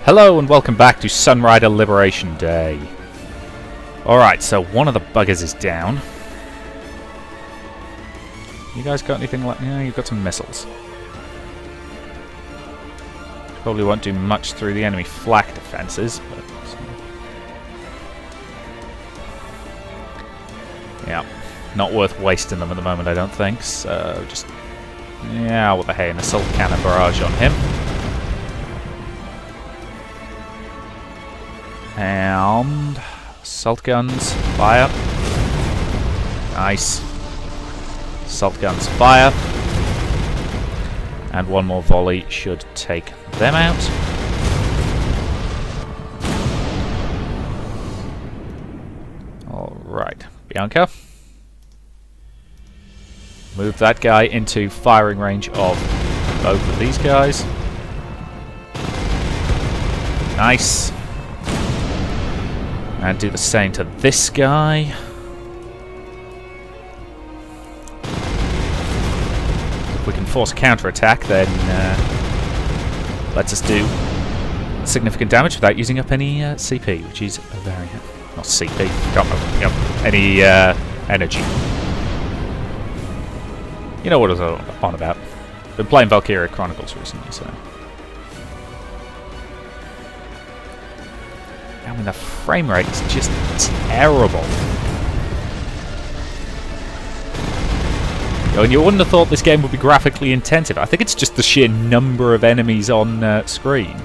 Hello and welcome back to Sunrider Liberation Day. Alright, so one of the buggers is down. You guys got anything like... Yeah, you've got some missiles. Probably won't do much through the enemy flak defenses, but... Yeah, not worth wasting them at the moment, I don't think, so just... Yeah, with the hay and assault cannon barrage on him. And... assault guns, fire. Nice. Assault guns, fire. And one more volley should take them out. Alright, Bianca. Move that guy into firing range of both of these guys. Nice. And do the same to this guy. If we can force a counterattack, then lets us do significant damage without using up any CP, which is very... not CP, any energy. You know what I was on about. Been playing Valkyria Chronicles recently, so... I mean, the frame rate is just terrible. And you wouldn't have thought this game would be graphically intensive. I think it's just the sheer number of enemies on screen.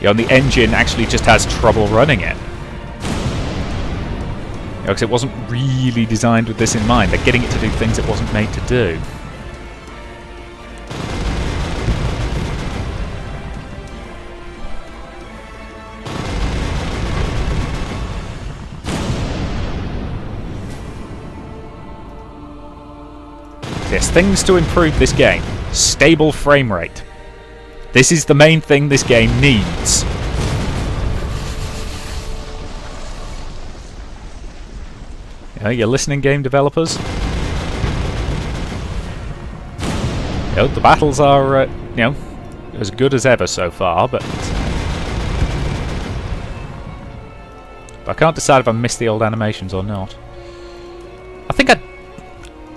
And the engine actually just has trouble running it. Because it wasn't really designed with this in mind. They're getting it to do things it wasn't made to do. Yes, things to improve this game. Stable frame rate. This is the main thing this game needs. You're listening, game developers? The battles are, as good as ever so far, but I can't decide if I missed the old animations or not. I think I'd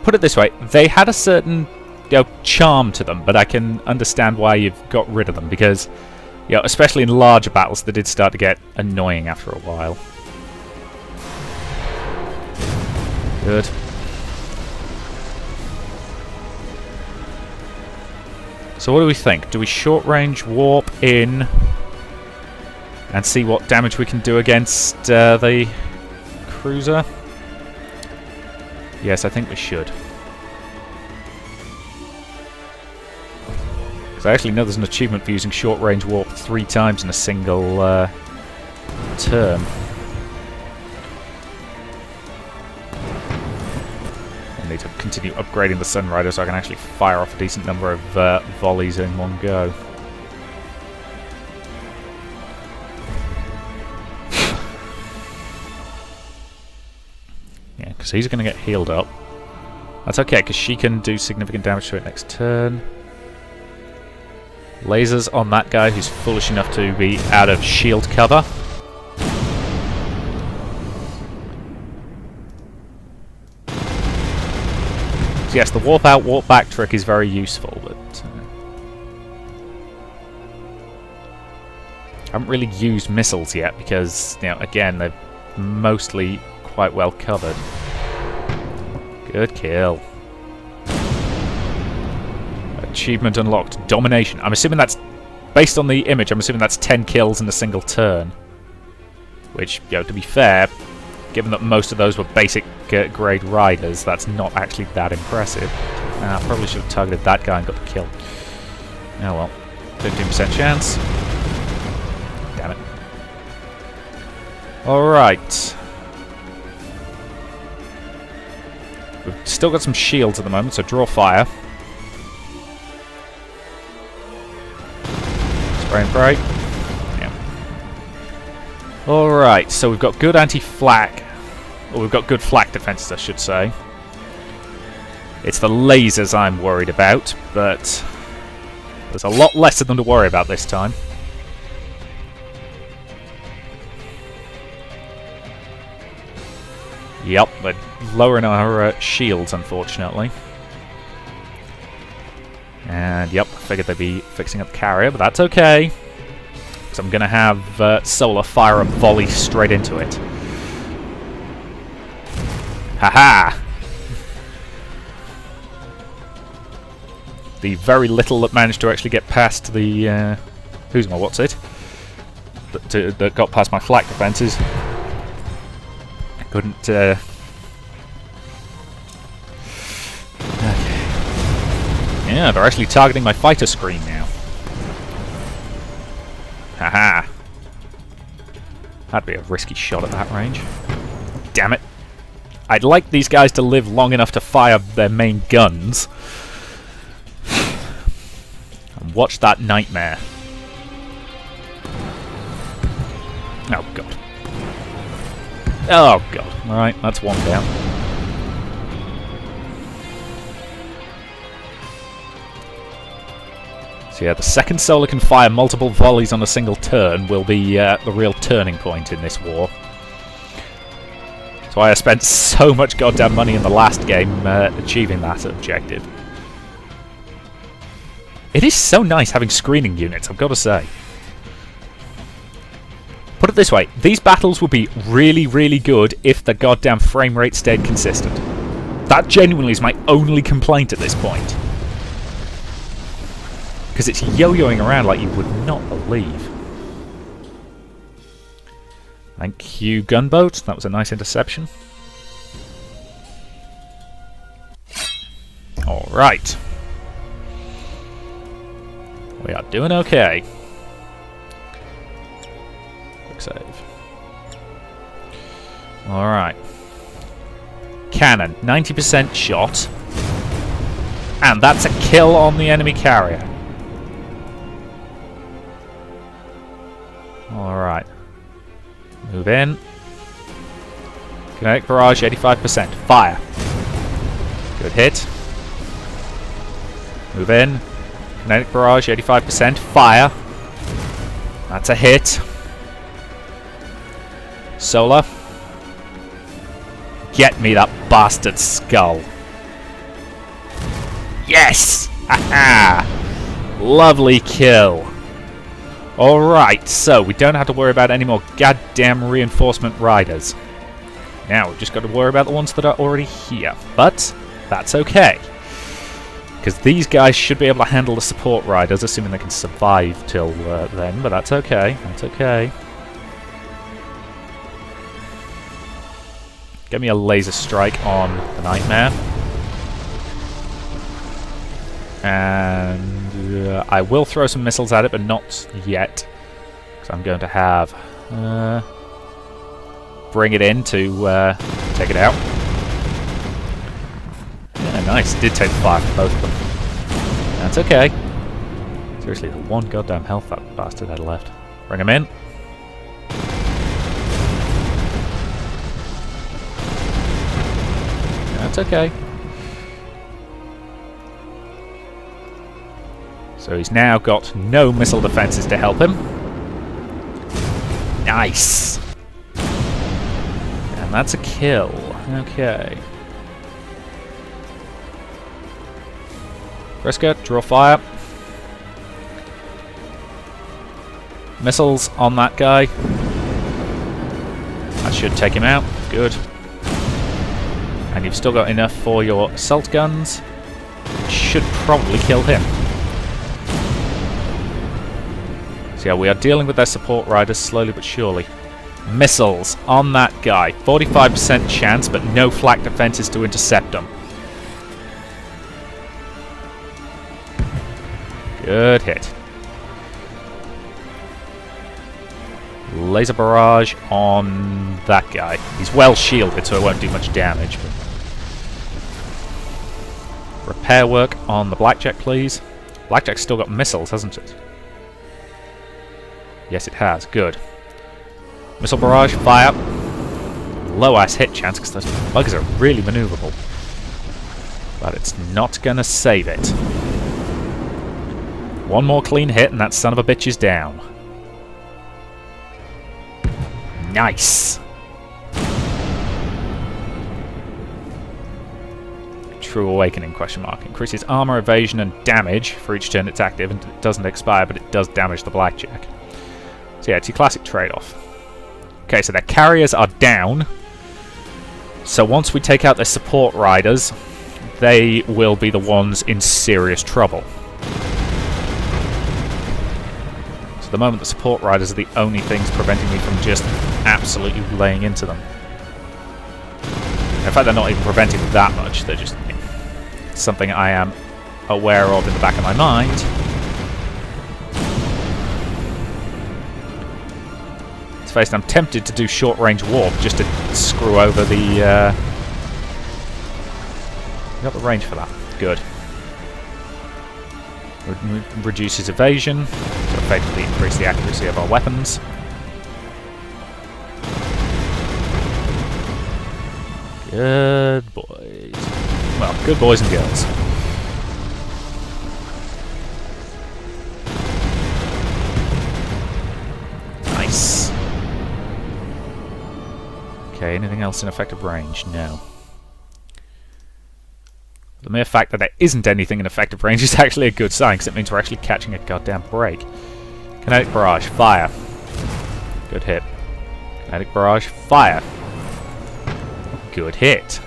put it this way, they had a certain charm to them, but I can understand why you've got rid of them, because especially in larger battles they did start to get annoying after a while. Good. So what do we think? Do we short range warp in and see what damage we can do against the cruiser? Yes, I think we should. Because I actually know there's an achievement for using short range warp 3 times in a single turn. I need to continue upgrading the Sunrider so I can actually fire off a decent number of volleys in one go. Yeah, because he's going to get healed up. That's okay, because she can do significant damage to it next turn. Lasers on that guy who's foolish enough to be out of shield cover. So yes, the warp out, warp back trick is very useful, but I haven't really used missiles yet because, again, they're mostly quite well covered. Good kill. Achievement unlocked. Domination. I'm assuming that's... based on the image, I'm assuming that's 10 kills in a single turn. Which, to be fair, given that most of those were basic grade riders, that's not actually that impressive. I probably should have targeted that guy and got the kill. Oh well. 15% chance. Damn it. Alright. We've still got some shields at the moment, so draw fire. Spray and pray. Yeah. Alright, so we've got good anti-flak. Or we've got good flak defenses, I should say. It's the lasers I'm worried about, but there's a lot less of them to worry about this time. Yep, they're lowering our shields, unfortunately. And yep, I figured they'd be fixing up the carrier, but that's okay. Because I'm going to have Solar fire a volley straight into it. Haha! The very little that managed to actually get past the... what's it? That got past my flak defences. Couldn't... Okay. Yeah, they're actually targeting my fighter screen now. Haha. That'd be a risky shot at that range. Damn it. I'd like these guys to live long enough to fire their main guns. And watch that nightmare. Oh, God. Oh, God. Alright, that's one down. So yeah, the second Solar can fire multiple volleys on a single turn will be the real turning point in this war. That's why I spent so much goddamn money in the last game achieving that objective. It is so nice having screening units, I've got to say. Put it this way, these battles would be really, really good if the goddamn frame rate stayed consistent. That genuinely is my only complaint at this point. Because it's yo-yoing around like you would not believe. Thank you, gunboat. That was a nice interception. Alright. We are doing okay. Quick save. Alright. Cannon, 90% shot. And that's a kill on the enemy carrier. Alright. Move in. Kinetic barrage, 85%. Fire. Good hit. Move in. Kinetic barrage, 85%. Fire. That's a hit. Solar. Get me that bastard skull. Yes! Haha! Lovely kill. Alright, so we don't have to worry about any more goddamn reinforcement riders. Now we've just got to worry about the ones that are already here. But that's okay. Because these guys should be able to handle the support riders, assuming they can survive till then, but that's okay. That's okay. Get me a laser strike on the Nightmare. And I will throw some missiles at it, but not yet. Because I'm going to have... bring it in to take it out. Yeah, nice. Did take fire from both of them. That's okay. Seriously, the one goddamn health that bastard had left. Bring him in. That's okay. So he's now got no missile defenses to help him. Nice! And that's a kill. Okay. Frisker, draw fire. Missiles on that guy. That should take him out. Good. And you've still got enough for your assault guns. Should probably kill him. So yeah, we are dealing with their support riders slowly but surely. Missiles on that guy. 45% chance, but no flak defenses to intercept them. Good hit. Laser barrage on that guy. He's well shielded, so it won't do much damage. But repair work on the Blackjack, please. Blackjack's still got missiles, hasn't it? Yes, it has. Good. Missile barrage, fire. Low-ass hit chance, because those buggers are really maneuverable. But it's not going to save it. One more clean hit, and that son of a bitch is down. Nice! True Awakening, question mark. Increases armor, evasion, and damage for each turn it's active, and it doesn't expire, but it does damage the blackjack. So yeah, it's your classic trade-off. Okay, so their carriers are down. So once we take out their support riders, they will be the ones in serious trouble. So at the moment, the support riders are the only things preventing me from just absolutely laying into them. In fact, they're not even preventing that much. They're just something I am aware of in the back of my mind. Let's face it, I'm tempted to do short-range warp just to screw over the... You got the range for that. Good. Reduces evasion to effectively increase the accuracy of our weapons. Good boys. Well, good boys and girls. Nice. Okay, anything else in effective range? No. The mere fact that there isn't anything in effective range is actually a good sign, because it means we're actually catching a goddamn break. Kinetic Barrage, fire. Good hit. Kinetic Barrage, fire. Good hit.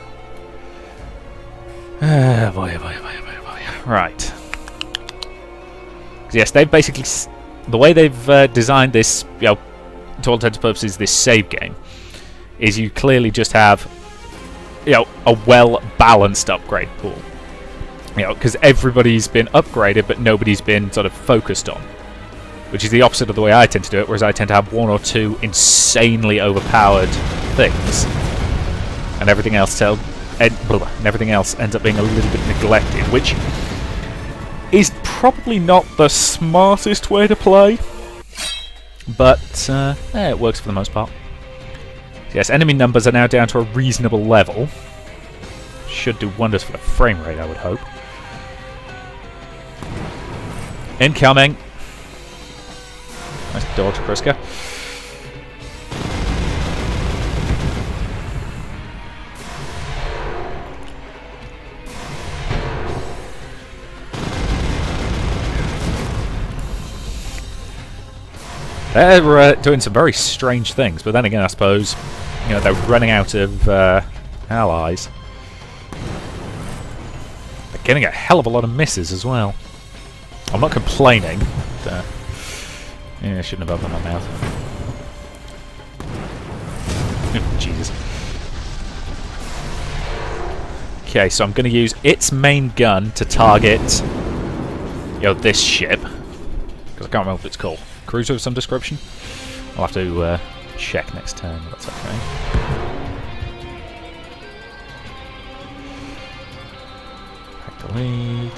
Boy. Right. Yes, they've basically... The way they've designed this, you know, to all intents and purposes, this save game, is you clearly just have, you know, a well-balanced upgrade pool. You know, because everybody's been upgraded, but nobody's been sort of focused on. Which is the opposite of the way I tend to do it, whereas I tend to have one or two insanely overpowered things. And everything else ends up being a little bit neglected, which is probably not the smartest way to play, but it works for the most part. Yes, enemy numbers are now down to a reasonable level. Should do wonders for the frame rate, I would hope. Incoming. Nice dodge, Kriska. They're doing some very strange things, but then again, I suppose, you know, they're running out of allies. They're getting a hell of a lot of misses as well. I'm not complaining. But, yeah, I shouldn't have opened my mouth. Oh, Jesus. Okay, so I'm going to use its main gun to target, you know, this ship. Because I can't remember what it's called. Cruiser of some description? I'll have to check next turn, that's okay. Back to lead.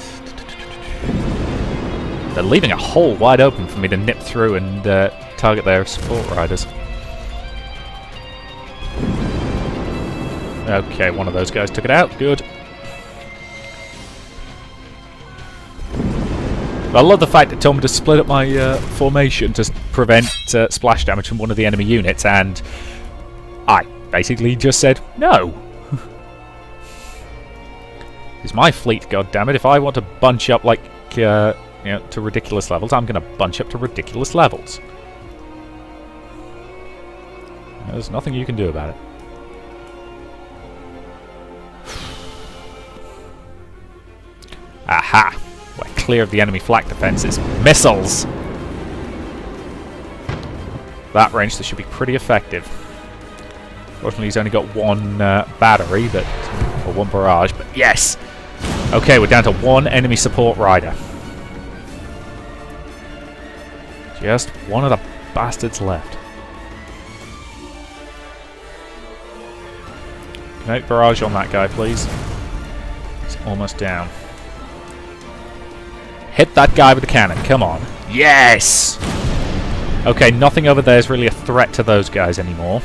They're leaving a hole wide open for me to nip through and target their support riders. Okay, one of those guys took it out. Good. I love the fact it told me to split up my formation to prevent splash damage from one of the enemy units, and I basically just said no. It's my fleet, goddammit. If I want to bunch up like you know, to ridiculous levels, I'm going to bunch up to ridiculous levels. There's nothing you can do about it. Aha! We're clear of the enemy flak defences. Missiles! That range, this should be pretty effective. Fortunately, he's only got one battery, or one barrage, but yes! Okay, we're down to one enemy support rider. Just one of the bastards left. Kinetic barrage on that guy, please. He's almost down. Hit that guy with the cannon, come on. Yes! Okay, nothing over there is really a threat to those guys anymore.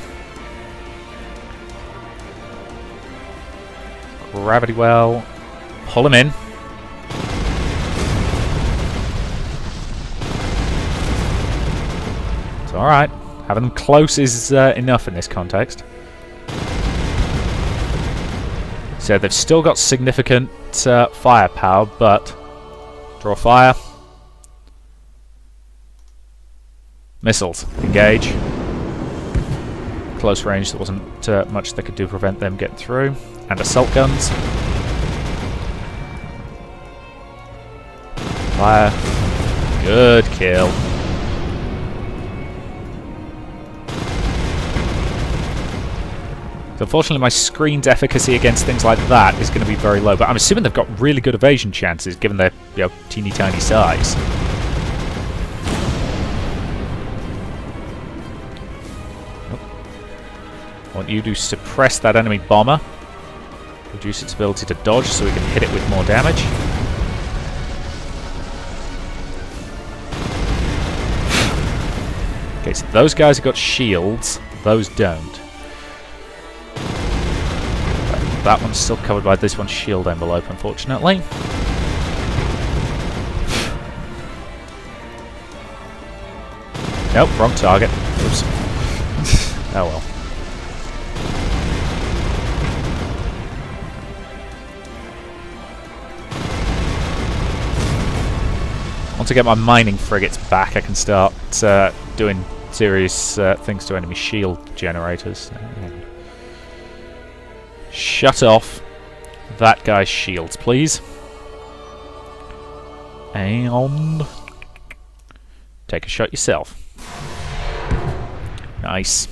Gravity well. Pull him in. It's alright. Having them close is enough in this context. So they've still got significant firepower, but draw fire. Missiles, engage. Close range, there wasn't much they could do to prevent them getting through. And assault guns. Fire. Good kill. So unfortunately my screen's efficacy against things like that is going to be very low, but I'm assuming they've got really good evasion chances given their teeny tiny size. I want you to suppress that enemy bomber. Reduce its ability to dodge so we can hit it with more damage. Okay, so those guys have got shields, those don't. That one's still covered by this one's shield envelope, unfortunately. Nope, wrong target. Oops. Oh well. Once I get my mining frigates back, I can start doing serious things to enemy shield generators. Shut off that guy's shields, please. And take a shot yourself. Nice.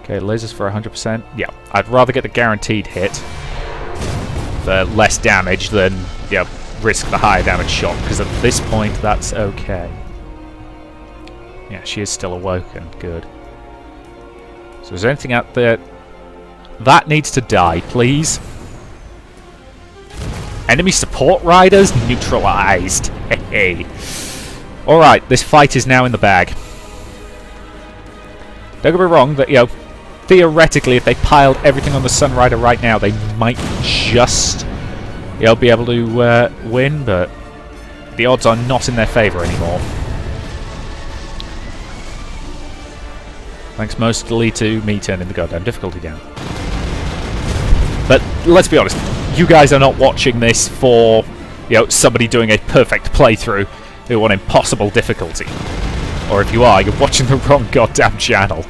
Okay, lasers for 100%. Yeah, I'd rather get the guaranteed hit for less damage than risk the higher damage shot, because at this point that's okay. Yeah, she is still awoken. Good. So is there anything out there that needs to die, please? Enemy support riders neutralized. Hey. Alright, this fight is now in the bag. Don't get me wrong, that theoretically if they piled everything on the Sunrider right now, they might just be able to win, but the odds are not in their favour anymore. Thanks mostly to me turning the goddamn difficulty down. But let's be honest, you guys are not watching this for somebody doing a perfect playthrough who want impossible difficulty. Or if you are, you're watching the wrong goddamn channel.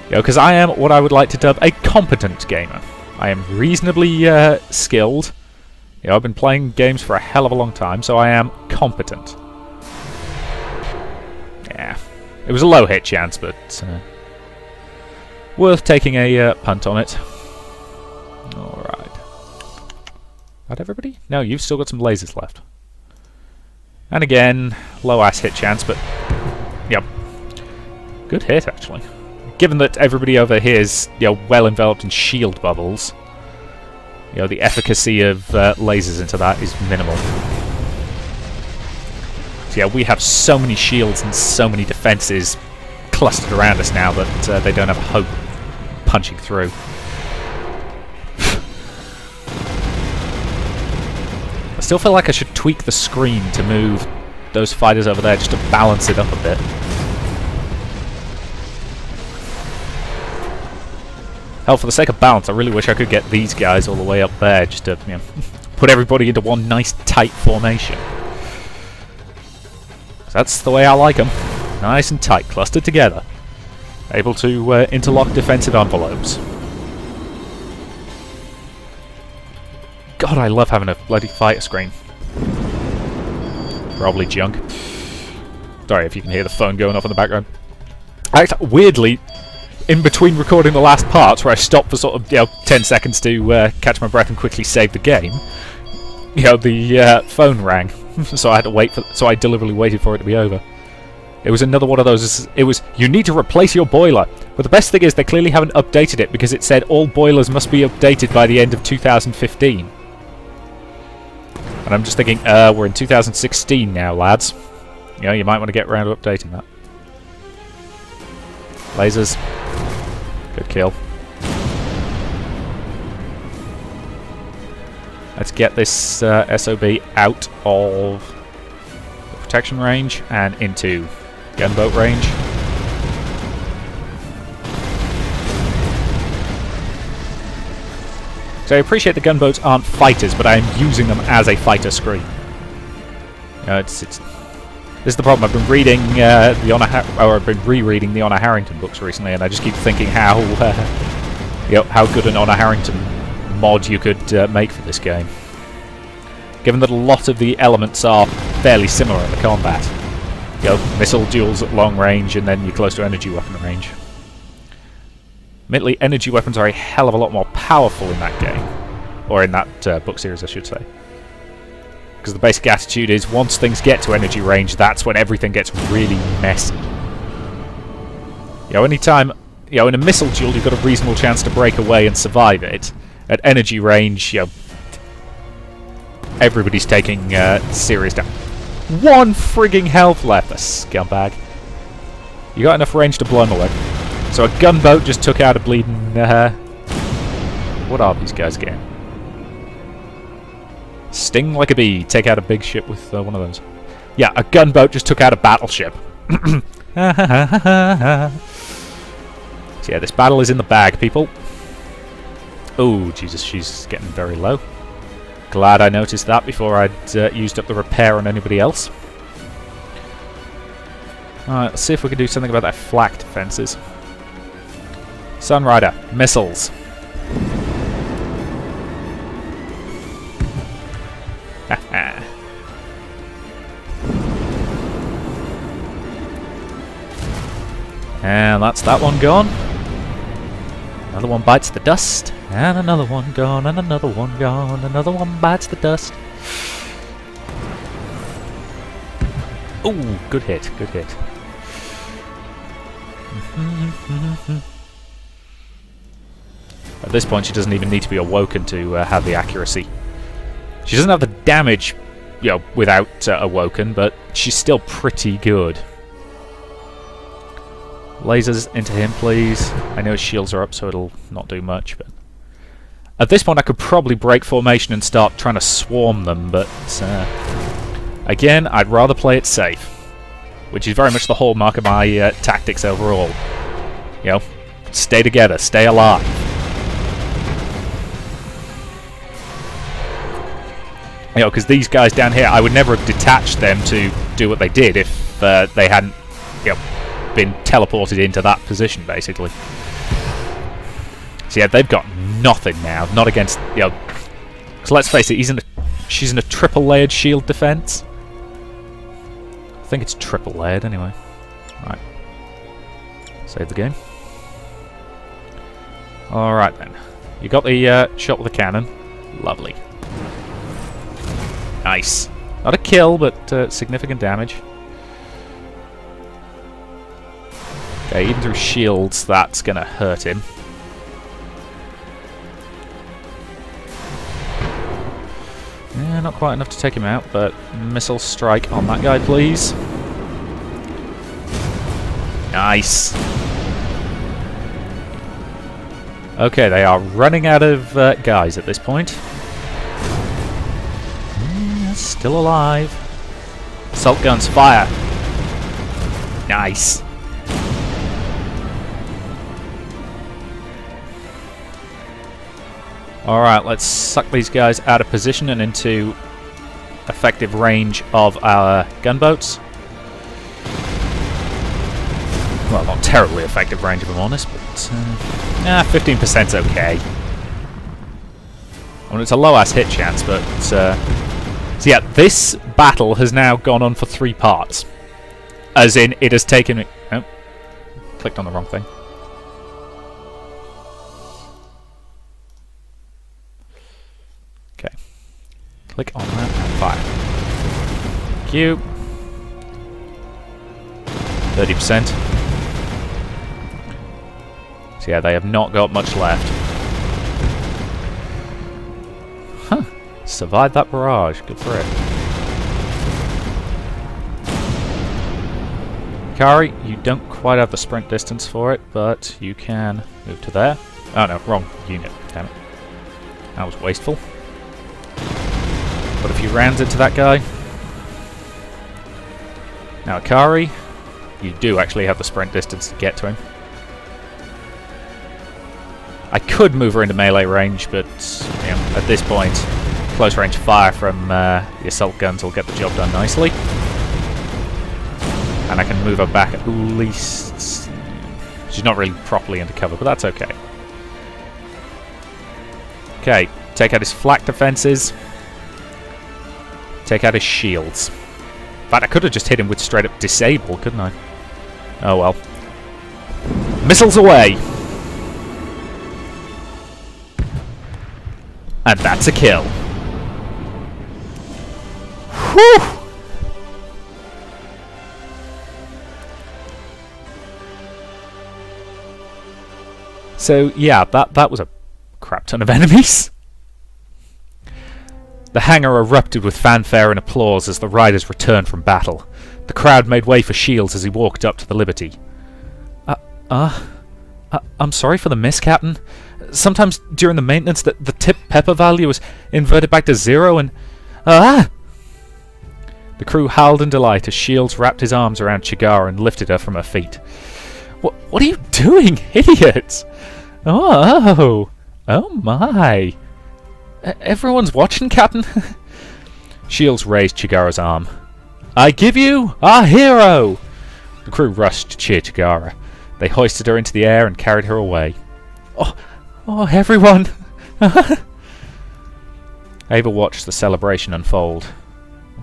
Because I am what I would like to dub a competent gamer. I am reasonably skilled. I've been playing games for a hell of a long time, so I am competent. Yeah, it was a low hit chance, but worth taking a punt on it. Alright. That everybody? No, you've still got some lasers left. And again, low ass hit chance, but yep. Good hit, actually. Given that everybody over here is well enveloped in shield bubbles, the efficacy of lasers into that is minimal. So yeah, we have so many shields and so many defenses clustered around us now that they don't have a hope of punching through. I still feel like I should tweak the screen to move those fighters over there just to balance it up a bit. Hell, for the sake of balance, I really wish I could get these guys all the way up there just to put everybody into one nice tight formation. That's the way I like them. Nice and tight, clustered together. Able to interlock defensive envelopes. God, I love having a bloody fighter screen. Probably junk. Sorry if you can hear the phone going off in the background. Weirdly, in between recording the last parts, where I stopped for sort of 10 seconds to catch my breath and quickly save the game, the phone rang. So I had to wait so I deliberately waited for it to be over. It was another one of those. It was, you need to replace your boiler. But the best thing is they clearly haven't updated it, because it said all boilers must be updated by the end of 2015. And I'm just thinking, we're in 2016 now, lads. You might want to get around to updating that. Lasers. Good kill. Let's get this SOB out of the protection range and into gunboat range. So I appreciate the gunboats aren't fighters, but I am using them as a fighter screen. This is the problem. I've been reading I've been rereading the Honor Harrington books recently, and I just keep thinking how how good an Honor Harrington mod you could make for this game. Given that a lot of the elements are fairly similar in the combat. Missile duels at long range, and then you're close to energy weapon range. Admittedly, energy weapons are a hell of a lot more powerful in that game. Or in that book series, I should say. Because the basic attitude is, once things get to energy range, that's when everything gets really messy. Anytime, in a missile duel, you've got a reasonable chance to break away and survive it. At energy range, everybody's taking serious damage. 1 frigging health left, a scumbag. You got enough range to blow him away. So a gunboat just took out a bleeding... what are these guys getting? Sting like a bee. Take out a big ship with one of those. Yeah, a gunboat just took out a battleship. So yeah, this battle is in the bag, people. Oh, Jesus, she's getting very low. Glad I noticed that before I'd used up the repair on anybody else. Alright, let's see if we can do something about their flak defences. Sunrider, missiles. Haha. And that's that one gone. Another one bites the dust. And another one gone, and another one gone. Another one bites the dust. Ooh, good hit, good hit. At this point, she doesn't even need to be awoken to have the accuracy. She doesn't have the damage, without awoken, but she's still pretty good. Lasers into him, please. I know his shields are up, so it'll not do much, but... At this point, I could probably break formation and start trying to swarm them, but... again, I'd rather play it safe. Which is very much the hallmark of my tactics overall. Stay together, stay alive. Because these guys down here, I would never have detached them to do what they did if they hadn't, been teleported into that position, basically. So yeah, they've got nothing now. Not against, because let's face it, she's in a triple-layered shield defense. I think it's triple-layered anyway. Right. Save the game. Alright then. You got the shot with the cannon. Lovely. Nice. Not a kill, but significant damage. Okay, even through shields, that's going to hurt him. Yeah, not quite enough to take him out, but missile strike on that guy, please. Nice. Okay, they are running out of guys at this point. Still alive. Assault guns, fire. Nice. Alright, let's suck these guys out of position and into effective range of our gunboats. Well, not terribly effective range if I'm honest, but 15%'s okay. I mean, it's a low-ass hit chance, but... so yeah, this battle has now gone on for 3 parts. As in, it has taken me... Oh, clicked on the wrong thing. Okay. Click on that and fire. Thank you. 30%. So yeah, they have not got much left. Huh. Survived that barrage. Good for it. Kari, you don't quite have the sprint distance for it, but you can move to there. Oh no, wrong unit. Damn it. That was wasteful. Put a few rounds into that guy. Now, Kari, you do actually have the sprint distance to get to him. I could move her into melee range, but you know, at this point, close range fire from the assault guns will get the job done nicely. And I can move her back at least... She's not really properly into cover, but that's okay. Okay, take out his flak defenses. Take out his shields. In fact, I could have just hit him with straight up disable, couldn't I? Oh well. Missiles away! And that's a kill. Whew! So yeah, that was a crap ton of enemies. The hangar erupted with fanfare and applause as the riders returned from battle. The crowd made way for Shields as he walked up to the Liberty. I'm sorry for the miss, Captain. Sometimes during the maintenance the tip pepper value was inverted back to 0 and... The crew howled in delight as Shields wrapped his arms around Chigara and lifted her from her feet. What are you doing, idiots? Oh my. Everyone's watching, Captain. Shields raised Chigara's arm. I give you our hero! The crew rushed to cheer Chigara. They hoisted her into the air and carried her away. Oh, everyone! Ava watched the celebration unfold.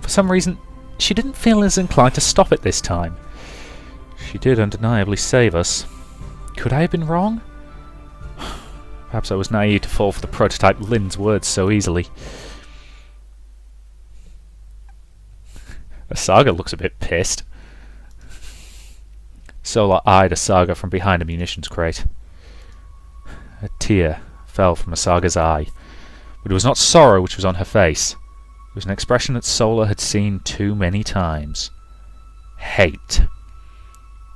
For some reason, she didn't feel as inclined to stop it this time. She did undeniably save us. Could I have been wrong? Perhaps I was naive to fall for the prototype Lynn's words so easily. Asaga looks a bit pissed. Solar eyed Asaga from behind a munitions crate. A tear fell from Asaga's eye, but it was not sorrow which was on her face. It was an expression that Solar had seen too many times. Hate.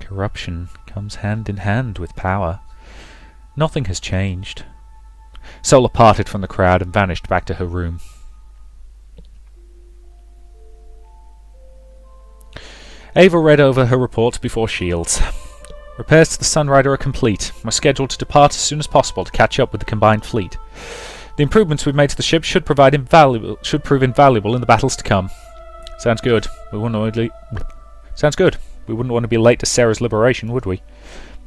Corruption comes hand in hand with power. Nothing has changed. Solar parted from the crowd and vanished back to her room. Ava read over her report before Shields. Repairs to the Sunrider are complete. We're scheduled to depart as soon as possible to catch up with the combined fleet. The improvements we've made to the ship should prove invaluable in the battles to come. Sounds good. We wouldn't want to be late to Sarah's liberation, would we?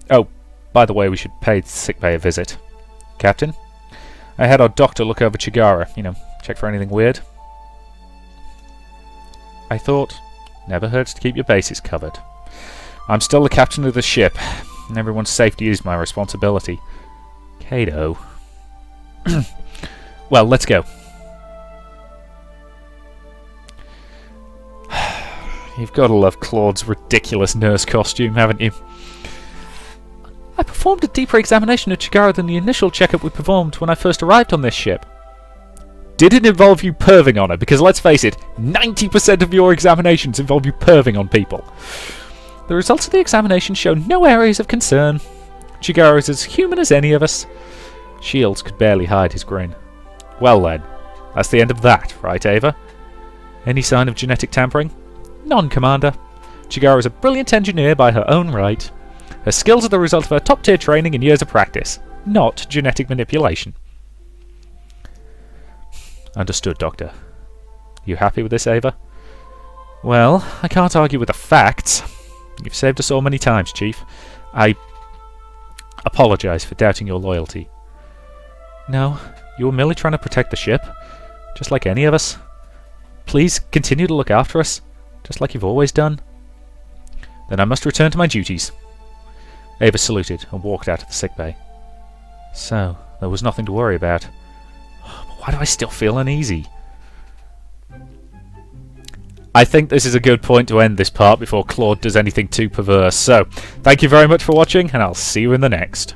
Oh, by the way, we should pay sickbay a visit. Captain? I had our doctor look over Chigara. Check for anything weird. I thought... Never hurts to keep your bases covered. I'm still the captain of the ship, and everyone's safety is my responsibility. Kato. Well, let's go. You've got to love Claude's ridiculous nurse costume, haven't you? I performed a deeper examination of Chigara than the initial checkup we performed when I first arrived on this ship. Did it involve you perving on her? Because let's face it, 90% of your examinations involve you perving on people. The results of the examination show no areas of concern. Chigara is as human as any of us. Shields could barely hide his grin. Well then, that's the end of that, right, Ava? Any sign of genetic tampering? None, Commander. Chigara is a brilliant engineer by her own right. Her skills are the result of her top-tier training and years of practice, not genetic manipulation. Understood, Doctor. You happy with this, Ava? Well, I can't argue with the facts. You've saved us all many times, Chief. I apologise for doubting your loyalty. No, you were merely trying to protect the ship, just like any of us. Please continue to look after us, just like you've always done. Then I must return to my duties. Ava saluted and walked out of the sickbay. So, there was nothing to worry about. Why do I still feel uneasy? I think this is a good point to end this part before Claude does anything too perverse. So, thank you very much for watching, and I'll see you in the next.